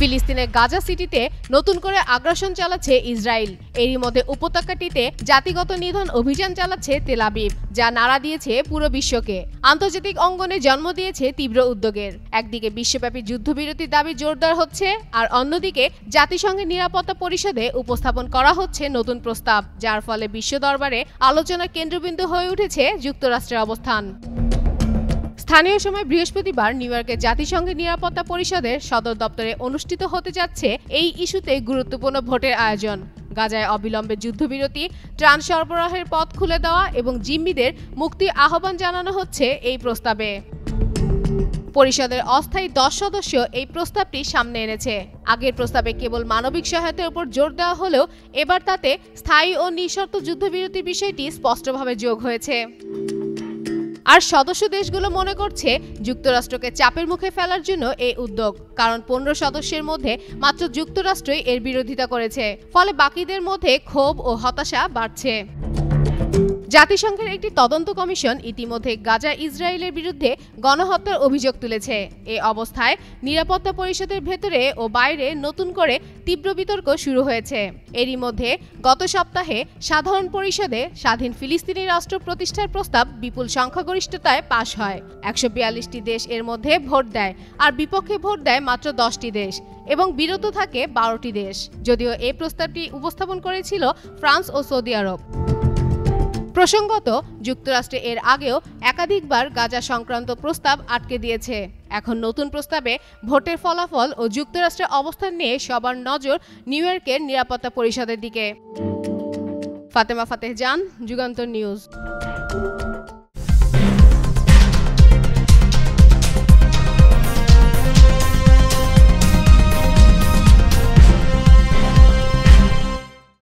ফিলিস্তিনের গাজা সিটিতে নতুন করে আগ্রাসন চালাচ্ছে ইসরায়েল। এরই মধ্যে উপত্যকাটিতে জাতিগত নিধন অভিযান চালাচ্ছে তেল আবিব, যা নাড়া দিয়েছে পুরো বিশ্বকে। আন্তর্জাতিক অঙ্গনে জন্ম দিয়েছে তীব্র উদ্বেগের। একদিকে বিশ্বব্যাপী যুদ্ধবিরতির দাবি জোরদার হচ্ছে, আর অন্যদিকে জাতিসংঘের নিরাপত্তা পরিষদে উপস্থাপন করা হচ্ছে নতুন প্রস্তাব, যার ফলে বিশ্ব দরবারে আলোচনার কেন্দ্রবিন্দু হয়ে উঠেছে যুক্তরাষ্ট্রের অবস্থান। স্থানীয় সময় বৃহস্পতিবার নিউ ইয়র্কে জাতিসংঘের নিরাপত্তা পরিষদের সদর দপ্তরে অনুষ্ঠিত হতে যাচ্ছে এই ইস্যুতে গুরুত্বপূর্ণ ভোটের আয়োজন। গাজায় অবিলম্বে যুদ্ধবিরতি, ত্রাণ সরবরাহের পথ খুলে দেওয়া এবং জিম্মিদের মুক্তির আহ্বান জানানো হচ্ছে এই প্রস্তাবে। পরিষদের অস্থায়ী 10 সদস্য এই প্রস্তাবটি সামনে এনেছে। আগের প্রস্তাবে কেবল মানবিক সহায়তার উপর জোর দেওয়া হলেও এবার তাতে স্থায়ী ও নিঃশর্ত যুদ্ধবিরতির বিষয়টি স্পষ্টভাবে যোগ হয়েছে। আর সদস্য দেশগুলো মনে করছে যুক্তরাষ্ট্রকে চাপের মুখে ফেলার জন্য এই উদ্যোগ, কারণ 15 সদস্যের মধ্যে মাত্র যুক্তরাষ্ট্রই এর বিরোধিতা করেছে। ফলে বাকিদের মধ্যে ক্ষোভ ও হতাশা বাড়ছে। জাতিসংঘের একটি তদন্ত কমিশন ইতিমধ্যে গাজা ইসরায়েলের বিরুদ্ধে গণহত্যার অভিযোগ তুলেছে। এই অবস্থায় নিরাপত্তা পরিষদের ভেতরে ও বাইরে নতুন করে তীব্র বিতর্ক শুরু হয়েছে। এরই মধ্যে গত সপ্তাহে সাধারণ পরিষদে স্বাধীন ফিলিস্তিনি রাষ্ট্র প্রতিষ্ঠার প্রস্তাব বিপুল সংখ্যাগরিষ্ঠতায় পাশ হয়। 142টি দেশ এর মধ্যে ভোট দেয়, আর বিপক্ষে ভোট দেয় মাত্র 10টি দেশ এবং বিরত থাকে 12টি দেশ। যদিও এই প্রস্তাবটি উপস্থাপন করেছিল ফ্রান্স ও সৌদি আরব। প্রসঙ্গত, যুক্তরাষ্ট্রে এর আগেও একাধিকবার গাজা সংক্রান্ত প্রস্তাব আটকে দিয়েছে। এখন নতুন প্রস্তাবে ভোটের ফলাফল ও যুক্তরাষ্ট্রের অবস্থান নিয়ে সবার নজর নিউ ইয়র্কের নিরাপত্তা পরিষদের দিকে। ফাতেমা ফাতেহ জান, যুগান্তর নিউজ।